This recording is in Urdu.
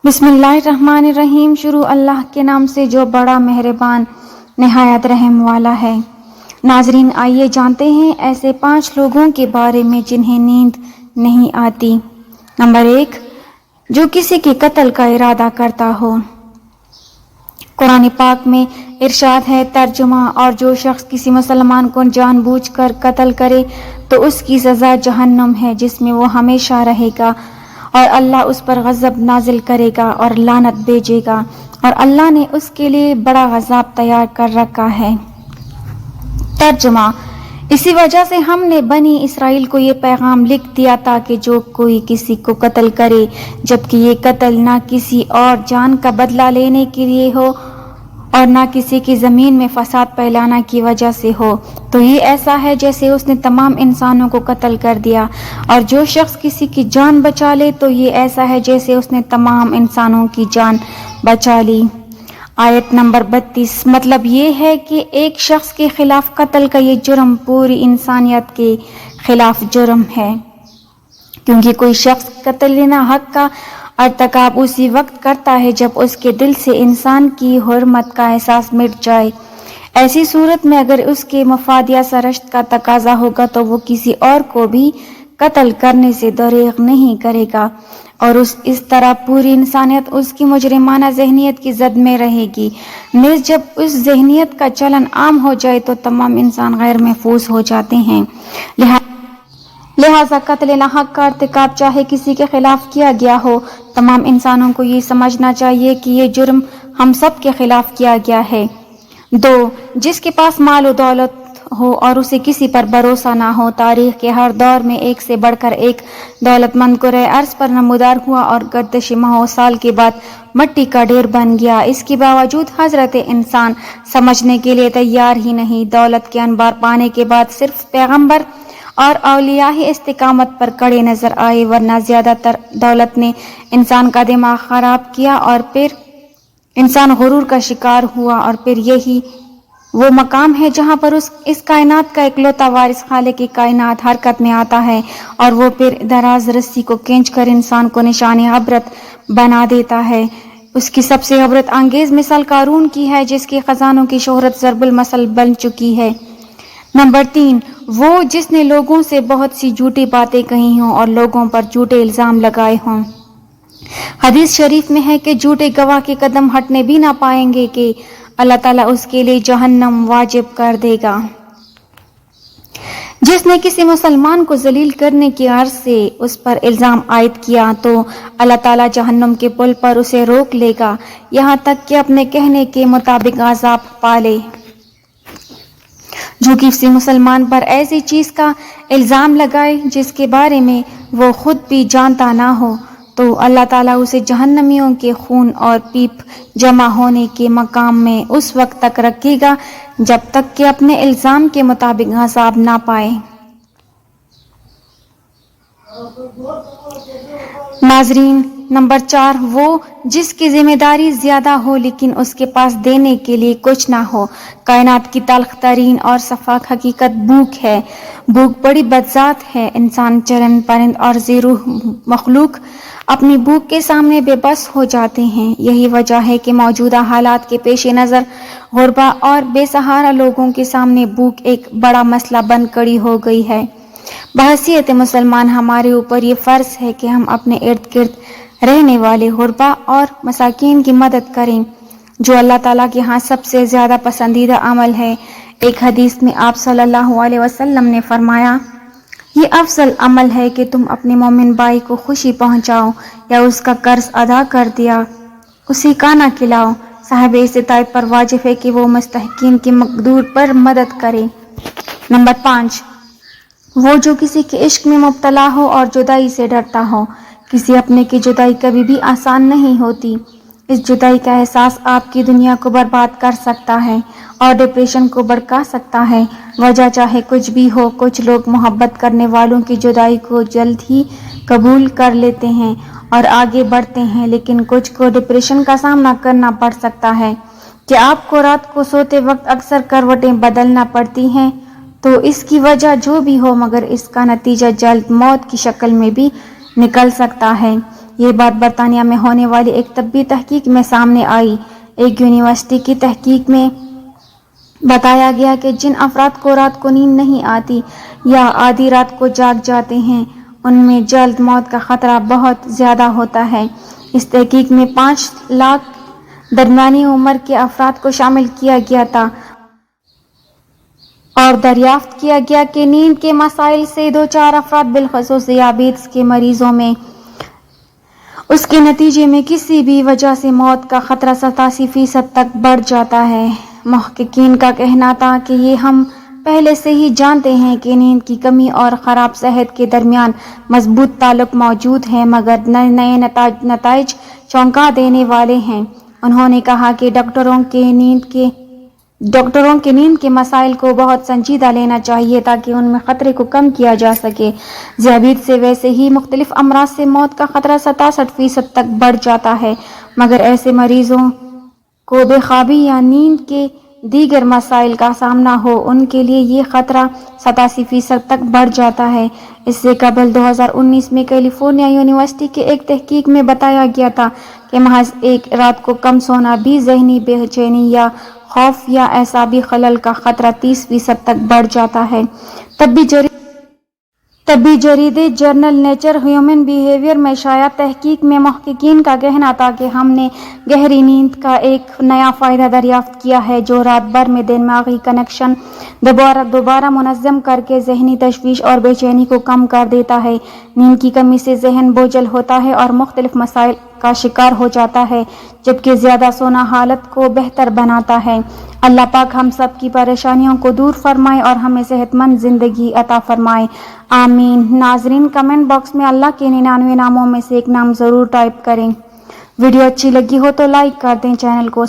بسم اللہ الرحمن الرحیم۔ شروع اللہ کے نام سے جو بڑا مہربان نہایت رحم والا ہے۔ ناظرین، آئیے جانتے ہیں ایسے 5 لوگوں کے بارے میں جنہیں نیند نہیں آتی۔ نمبر 1، جو کسی کے قتل کا ارادہ کرتا ہو۔ قرآن پاک میں ارشاد ہے، ترجمہ، اور جو شخص کسی مسلمان کو جان بوجھ کر قتل کرے تو اس کی سزا جہنم ہے جس میں وہ ہمیشہ رہے گا، اور اللہ اس پر غضب نازل کرے گا اور لعنت بھیجے گا، اور اللہ نے اس کے لیے بڑا عذاب تیار کر رکھا ہے۔ ترجمہ: اسی وجہ سے ہم نے بنی اسرائیل کو یہ پیغام لکھ دیا تاکہ جو کوئی کسی کو قتل کرے جبکہ یہ قتل نہ کسی اور جان کا بدلہ لینے کے لیے ہو اور نہ کسی کی زمین میں فساد پھیلانے کی وجہ سے ہو، تو یہ ایسا ہے جیسے اس نے تمام انسانوں کو قتل کر دیا، اور جو شخص کسی کی جان بچا لے تو یہ ایسا ہے جیسے اس نے تمام انسانوں کی جان بچا لی۔ آیت نمبر 32۔ مطلب یہ ہے کہ ایک شخص کے خلاف قتل کا یہ جرم پوری انسانیت کے خلاف جرم ہے، کیونکہ کوئی شخص قتل حق کا ارتکاب اسی وقت کرتا ہے جب اس کے دل سے انسان کی حرمت کا احساس مٹ جائے۔ ایسی صورت میں اگر اس کے مفاد یا سرشت کا تقاضا ہوگا تو وہ کسی اور کو بھی قتل کرنے سے دریغ نہیں کرے گا، اور اس طرح پوری انسانیت اس کی مجرمانہ ذہنیت کی زد میں رہے گی۔ نیز جب اس ذہنیت کا چلن عام ہو جائے تو تمام انسان غیر محفوظ ہو جاتے ہیں۔ لہذا قتل حق کا ارتکاب چاہے کسی کے خلاف کیا گیا ہو، تمام انسانوں کو یہ سمجھنا چاہیے کہ یہ جرم ہم سب کے خلاف کیا گیا ہے۔ 2، جس کے پاس مال و دولت ہو اور اسے کسی پر بھروسہ نہ ہو۔ تاریخ کے ہر دور میں ایک سے بڑھ کر ایک دولت مند کرۂ ارض پر نمودار ہوا اور گردش ماہ و سال کے بعد مٹی کا ڈھیر بن گیا۔ اس کے باوجود حضرت انسان سمجھنے کے لیے تیار ہی نہیں۔ دولت کے انبار پانے کے بعد صرف پیغمبر اور اولیاء ہی استقامت پر کڑے نظر آئے، ورنہ زیادہ تر دولت نے انسان کا دماغ خراب کیا اور پھر انسان غرور کا شکار ہوا، اور پھر یہی وہ مقام ہے جہاں پر اس کائنات کا اکلوتا وارث خالق کائنات حرکت میں آتا ہے، اور وہ پھر دراز رسی کو کھینچ کر انسان کو نشان عبرت بنا دیتا ہے۔ اس کی سب سے عبرت انگیز مثال قارون کی ہے، جس کے خزانوں کی شہرت ضرب المثل بن چکی ہے۔ نمبر 3، وہ جس نے لوگوں سے بہت سی جھوٹی باتیں کہی ہوں اور لوگوں پر جھوٹے الزام لگائے ہوں۔ حدیث شریف میں ہے کہ جھوٹے گواہ کے قدم ہٹنے بھی نہ پائیں گے کہ اللہ تعالیٰ اس کے لیے جہنم واجب کر دے گا۔ جس نے کسی مسلمان کو ذلیل کرنے کی غرض سے اس پر الزام عائد کیا تو اللہ تعالیٰ جہنم کے پل پر اسے روک لے گا، یہاں تک کہ اپنے کہنے کے مطابق عذاب پالے۔ جو کسی مسلمان پر ایسی چیز کا الزام لگائے جس کے بارے میں وہ خود بھی جانتا نہ ہو تو اللہ تعالیٰ اسے جہنمیوں کے خون اور پیپ جمع ہونے کے مقام میں اس وقت تک رکھے گا جب تک کہ اپنے الزام کے مطابق عذاب نہ پائے۔ ناظرین، نمبر 4، وہ جس کی ذمہ داری زیادہ ہو لیکن اس کے پاس دینے کے لیے کچھ نہ ہو۔ کائنات کی تلخ ترین اور صفاک حقیقت بھوک ہے۔ بھوک بڑی بدذات ہے۔ انسان، چرند پرند اور ذی روح مخلوق اپنی بھوک کے سامنے بے بس ہو جاتے ہیں۔ یہی وجہ ہے کہ موجودہ حالات کے پیش نظر غربا اور بے سہارا لوگوں کے سامنے بھوک ایک بڑا مسئلہ بن کھڑی ہو گئی ہے۔ بحیثیت مسلمان ہمارے اوپر یہ فرض ہے کہ ہم اپنے ارد گرد رہنے والے غربا اور مساکین کی مدد کریں، جو اللہ تعالیٰ کے ہاں سب سے زیادہ پسندیدہ عمل ہے۔ ایک حدیث میں آپ صلی اللہ علیہ وسلم نے فرمایا، یہ افضل عمل ہے کہ تم اپنے مومن بھائی کو خوشی پہنچاؤ، یا اس کا قرض ادا کر دیا اسے کھانا کھلاؤ۔ صاحب استطاعت پر واجب ہے کہ وہ مستحقین کی مقدور پر مدد کرے۔ نمبر 5، وہ جو کسی کے عشق میں مبتلا ہو اور جدائی سے ڈرتا ہو۔ کسی اپنے کی جدائی کبھی بھی آسان نہیں ہوتی۔ اس جدائی کا احساس آپ کی دنیا کو برباد کر سکتا ہے اور ڈپریشن کو بھڑکا سکتا ہے۔ وجہ چاہے کچھ بھی ہو، کچھ لوگ محبت کرنے والوں کی جدائی کو جلد ہی قبول کر لیتے ہیں اور آگے بڑھتے ہیں، لیکن کچھ کو ڈپریشن کا سامنا کرنا پڑ سکتا ہے۔ کہ آپ کو رات کو سوتے وقت اکثر کروٹیں بدلنا پڑتی ہیں تو اس کی وجہ جو بھی ہو، مگر اس کا نتیجہ جلد موت کی شکل میں بھی نکل سکتا ہے۔ یہ بات برطانیہ میں ہونے والی ایک طبی تحقیق میں سامنے آئی۔ ایک یونیورسٹی کی تحقیق میں بتایا گیا کہ جن افراد کو رات کو نیند نہیں آتی یا آدھی رات کو جاگ جاتے ہیں ان میں جلد موت کا خطرہ بہت زیادہ ہوتا ہے۔ اس تحقیق میں 5 لاکھ درمیانی عمر کے افراد کو شامل کیا گیا تھا اور دریافت کیا گیا کہ نیند کے مسائل سے دوچار افراد بالخصوص ذیابیطس کے مریضوں میں اس کے نتیجے میں کسی بھی وجہ سے موت کا خطرہ 87% تک بڑھ جاتا ہے۔ محققین کا کہنا تھا کہ یہ ہم پہلے سے ہی جانتے ہیں کہ نیند کی کمی اور خراب صحت کے درمیان مضبوط تعلق موجود ہے، مگر نئے نتائج چونکا دینے والے ہیں۔ انہوں نے کہا کہ ڈاکٹروں کے نیند کے مسائل کو بہت سنجیدہ لینا چاہیے تاکہ ان میں خطرے کو کم کیا جا سکے۔ ذیابیطس سے ویسے ہی مختلف امراض سے موت کا خطرہ 67% تک بڑھ جاتا ہے، مگر ایسے مریضوں کو بے خوابی یا نیند کے دیگر مسائل کا سامنا ہو ان کے لیے یہ خطرہ 87% تک بڑھ جاتا ہے۔ اس سے قبل 2019 میں کیلیفورنیا یونیورسٹی کے ایک تحقیق میں بتایا گیا تھا کہ محض ایک رات کو کم سونا بھی ذہنی بے چینی یا خوف یا اعصابی خلل کا خطرہ 30% تک بڑھ جاتا ہے۔ طبی جریدے جرنل نیچر ہیومن بیہیویئر میں شائع تحقیق میں محققین کا کہنا تھا کہ ہم نے گہری نیند کا ایک نیا فائدہ دریافت کیا ہے جو رات بھر میں دماغی کنکشن دوبارہ منظم کر کے ذہنی تشویش اور بے چینی کو کم کر دیتا ہے۔ نیند کی کمی سے ذہن بوجھل ہوتا ہے اور مختلف مسائل کا شکار ہو جاتا ہے، جبکہ زیادہ سونا حالت کو بہتر بناتا ہے۔ اللہ پاک ہم سب کی پریشانیوں کو دور فرمائے اور ہمیں صحت مند زندگی عطا فرمائے، آمین۔ ناظرین، کمنٹ باکس میں اللہ کے 99 ناموں میں سے ایک نام ضرور ٹائپ کریں۔ ویڈیو اچھی لگی ہو تو لائک کر دیں، چینل کو